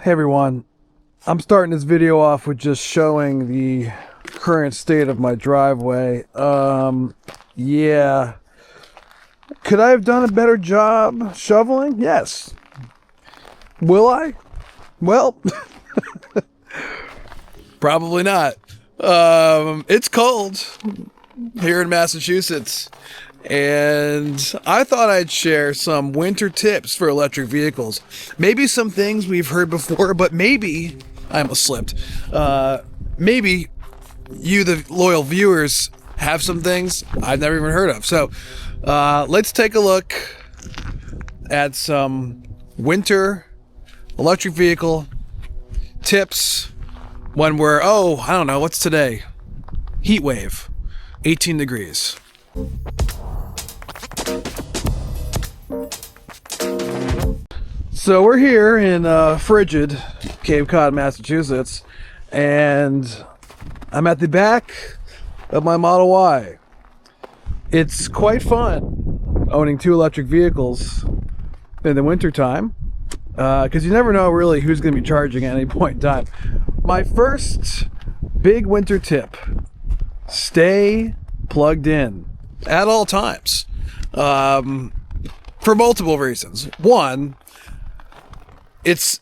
Hey everyone, I'm starting this video off with just showing the current state of my driveway. Yeah. Could I have done a better job shoveling? Yes. Will I? Well, probably not. It's cold here in Massachusetts, and I thought I'd share some winter tips for electric vehicles. Maybe some things we've heard before, but maybe I almost slipped. Maybe you, the loyal viewers, have some things I've never even heard of. So let's take a look at some winter electric vehicle tips when we're, I don't know, what's today? Heat wave, 18 degrees. So we're here in frigid Cape Cod, Massachusetts, and I'm at the back of my Model Y. It's quite fun owning two electric vehicles in the wintertime, because you never know really who's going to be charging at any point in time. My first big winter tip: stay plugged in at all times, for multiple reasons. One, it's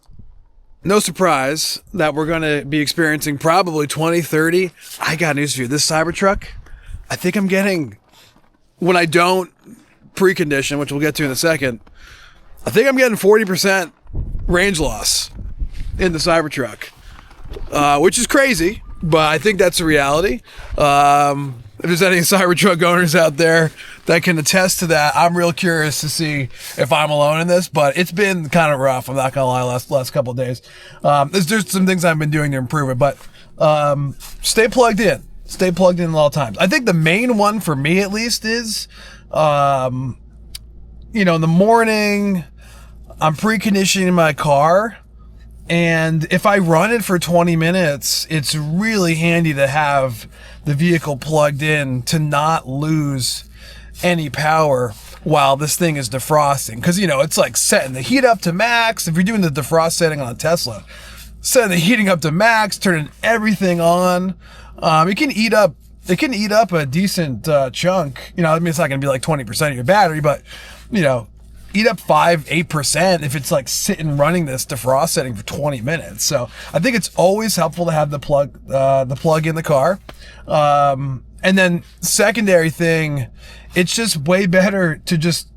no surprise that we're going to be experiencing probably 20, 30. I got news for you. This Cybertruck, I think I'm getting, when I don't precondition, which we'll get to in a second, I think I'm getting 40% range loss in the Cybertruck, which is crazy, but I think that's a reality. If there's any Cybertruck owners out there that can attest to that, I'm real curious to see if I'm alone in this, but it's been kind of rough. I'm not gonna lie, last couple of days. There's some things I've been doing to improve it, but stay plugged in. Stay plugged in at all times. I think the main one for me, at least, is in the morning, I'm preconditioning my car, and if I run it for 20 minutes, it's really handy to have the vehicle plugged in to not lose any power while this thing is defrosting. Because, it's like setting the heat up to max. If you're doing the defrost setting on a Tesla, setting the heating up to max, turning everything on. It can eat up a decent chunk. It's not going to be like 20% of your battery, but, eat up 5-8% if it's like sitting running this defrost setting for 20 minutes. So I think it's always helpful to have the plug in the car. And then secondary thing, it's just way better to just,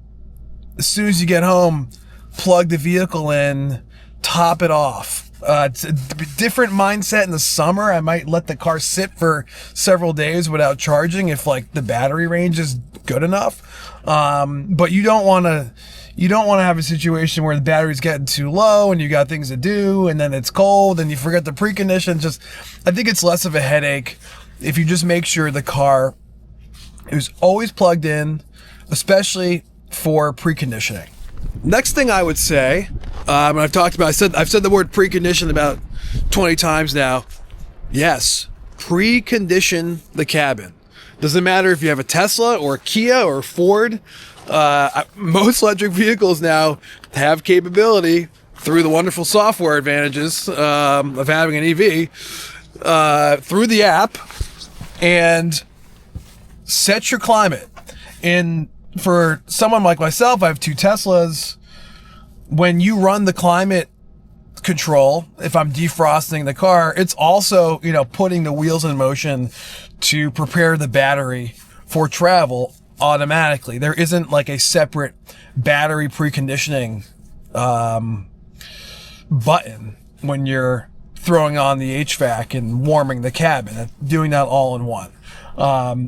as soon as you get home, plug the vehicle in, top it off. It's a different mindset in the summer. I might let the car sit for several days without charging if like the battery range is good enough. But you don't want to have a situation where the battery's getting too low and you got things to do and then it's cold and you forget the precondition. I think it's less of a headache if you just make sure the car is always plugged in, especially for preconditioning. Next thing I would say, and I've said the word precondition about 20 times now. Yes, precondition the cabin. Doesn't matter if you have a Tesla or a Kia or a Ford. Most electric vehicles now have capability, through the wonderful software advantages of having an EV, through the app, and set your climate. And for someone like myself, I have two Teslas. When you run the climate control, if I'm defrosting the car, it's also, putting the wheels in motion to prepare the battery for travel automatically. There isn't like a separate battery preconditioning button when you're throwing on the HVAC and warming the cabin. Doing that all in one.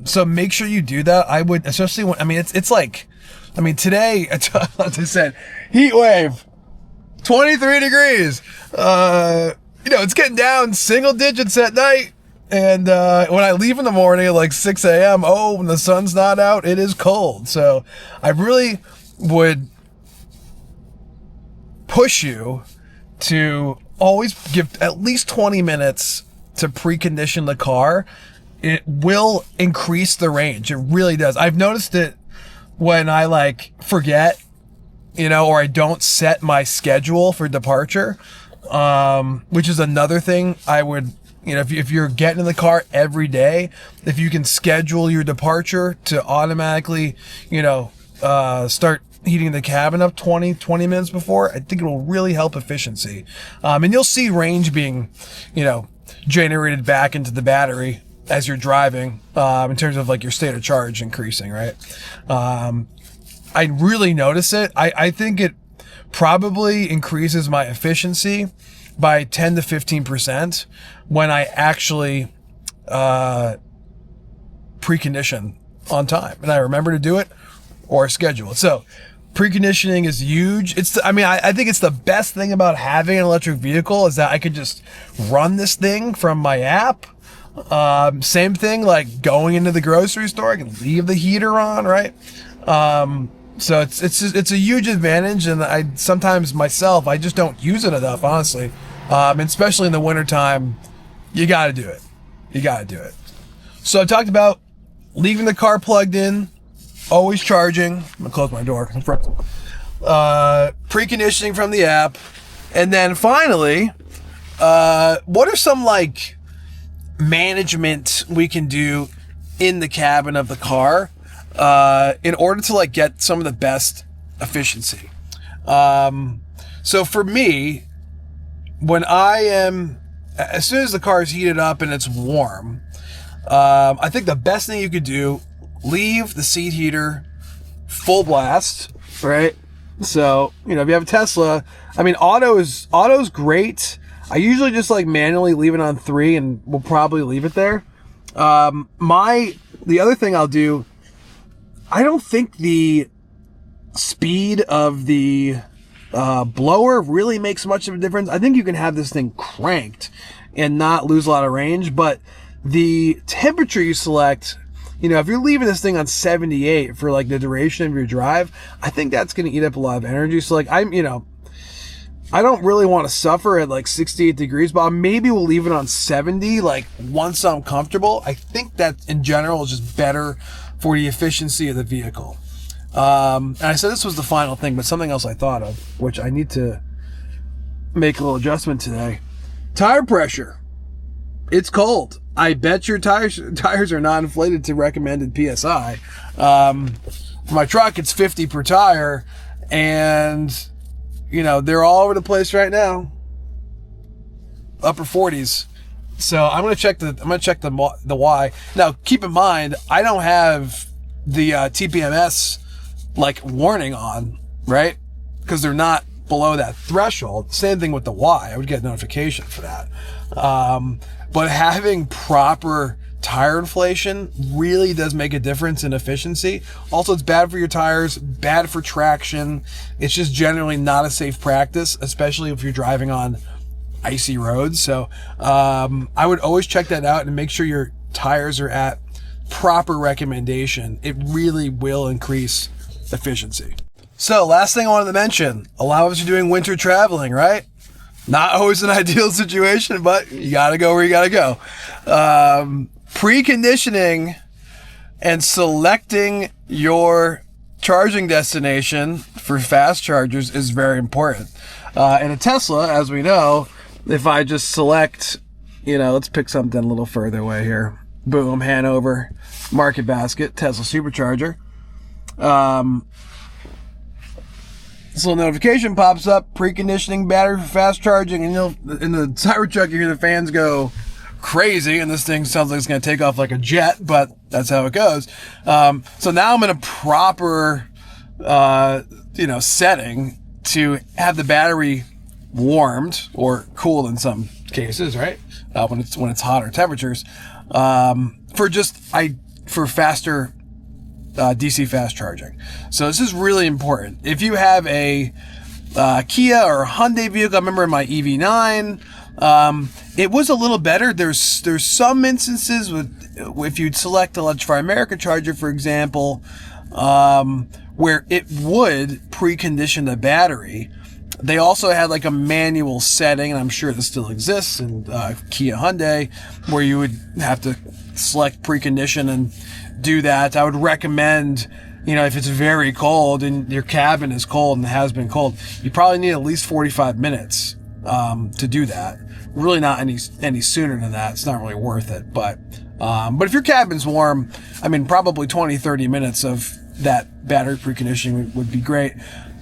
So make sure you do that. I would, especially when, it's like, today, as I said, heat wave, 23 degrees. It's getting down single digits at night. And when I leave in the morning at like 6 a.m., when the sun's not out, it is cold. So I really would push you to always give at least 20 minutes to precondition the car. It will increase the range. It really does. I've noticed it when I forget, or I don't set my schedule for departure. which is another thing I would, if you're getting in the car every day, if you can schedule your departure to automatically, start heating the cabin up 20 minutes before, I think it will really help efficiency. And you'll see range being, generated back into the battery as you're driving, in terms of like your state of charge increasing, right? I really notice it. I think it probably increases my efficiency by 10 to 15% when I actually precondition on time and I remember to do it or schedule it. So preconditioning is huge. I think it's the best thing about having an electric vehicle is that I could just run this thing from my app. Same thing like going into the grocery store, I can leave the heater on, right? So it's a huge advantage, and I sometimes myself I just don't use it enough, honestly. Especially in the wintertime, you got to do it. You got to do it. So I talked about leaving the car plugged in, always charging. I'm gonna close my door. Preconditioning from the app, and then finally, what are some like management we can do in the cabin of the car in order to like get some of the best efficiency? So for me, as soon as the car is heated up and it's warm, I think the best thing you could do, leave the seat heater full blast, right? So, if you have a Tesla, auto's great. I usually just like manually leave it on 3 and we'll probably leave it there. The other thing I'll do, I don't think the speed of the blower really makes much of a difference. I think you can have this thing cranked and not lose a lot of range, but the temperature you select, if you're leaving this thing on 78 for like the duration of your drive, I think that's going to eat up a lot of energy. So like I don't really want to suffer at like 68 degrees, but maybe we'll leave it on 70 like once I'm comfortable. I think that in general is just better for the efficiency of the vehicle. And I said this was the final thing, but something else I thought of, which I need to make a little adjustment today. Tire pressure. It's cold. I bet your tires are not inflated to recommended PSI. For my truck, it's 50 per tire, and they're all over the place right now. Upper 40s. So I'm gonna check the Y. Now keep in mind, I don't have the TPMS like warning on, right? Because they're not below that threshold. Same thing with the Y. I would get notification for that. But having proper tire inflation really does make a difference in efficiency. Also, it's bad for your tires, bad for traction. It's just generally not a safe practice, especially if you're driving on icy roads. So I would always check that out and make sure your tires are at proper recommendation. It really will increase efficiency. So last thing I wanted to mention, a lot of us are doing winter traveling, right? Not always an ideal situation, but you gotta go where you gotta go. Preconditioning and selecting your charging destination for fast chargers is very important. In a Tesla, as we know, if I just select, let's pick something a little further away here. Boom, Hanover, Market Basket, Tesla Supercharger. This little notification pops up, preconditioning battery for fast charging, and in the Cybertruck you hear the fans go crazy, and this thing sounds like it's going to take off like a jet, but that's how it goes. So now I'm in a proper, setting to have the battery warmed or cooled in some cases, right? When it's hotter temperatures, for faster DC fast charging. So this is really important. If you have a Kia or a Hyundai vehicle, I remember in my EV9, it was a little better. There's some instances if you'd select Electrify America charger, for example, where it would precondition the battery. They also had like a manual setting, and I'm sure this still exists in Kia Hyundai, where you would have to select precondition and do that. I would recommend, if it's very cold and your cabin is cold and has been cold, you probably need at least 45 minutes to do that. Really not any sooner than that. It's not really worth it. But if your cabin's warm, I mean, probably 20, 30 minutes of that battery preconditioning would be great.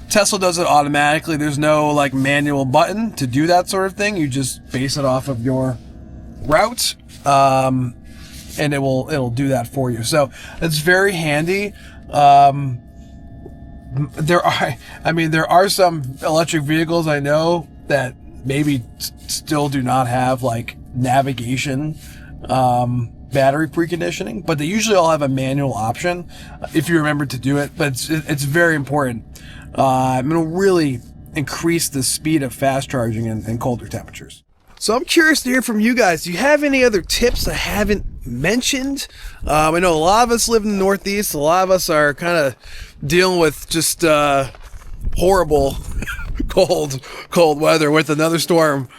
Tesla does it automatically. There's no like manual button to do that sort of thing. You just base it off of your route, and it'll do that for you. So it's very handy. There are some electric vehicles I know that maybe still do not have like navigation, battery preconditioning, but they usually all have a manual option if you remember to do it. But it's very important. It'll really increase the speed of fast charging in colder temperatures. So I'm curious to hear from you guys. Do you have any other tips I haven't mentioned? I know a lot of us live in the Northeast. A lot of us are kind of dealing with just horrible cold weather with another storm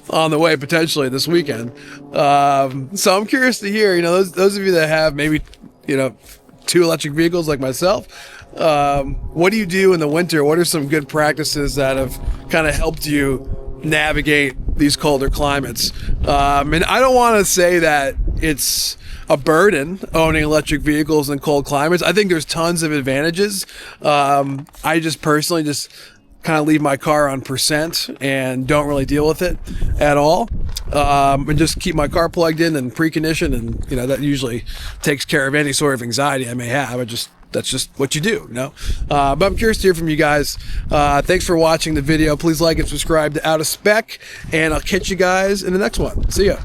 on the way potentially this weekend. So I'm curious to hear, those of you that have maybe, 2 electric vehicles like myself, what do you do in the winter? What are some good practices that have kind of helped you navigate these colder climates? And I don't want to say that it's a burden owning electric vehicles in cold climates. I think there's tons of advantages. I just personally kind of leave my car on percent and don't really deal with it at all, and just keep my car plugged in and preconditioned, and that usually takes care of any sort of anxiety I may have. That's just what you do, but I'm curious to hear from you guys. Thanks for watching the video. Please like and subscribe to Out of Spec, and I'll catch you guys in the next one. See ya.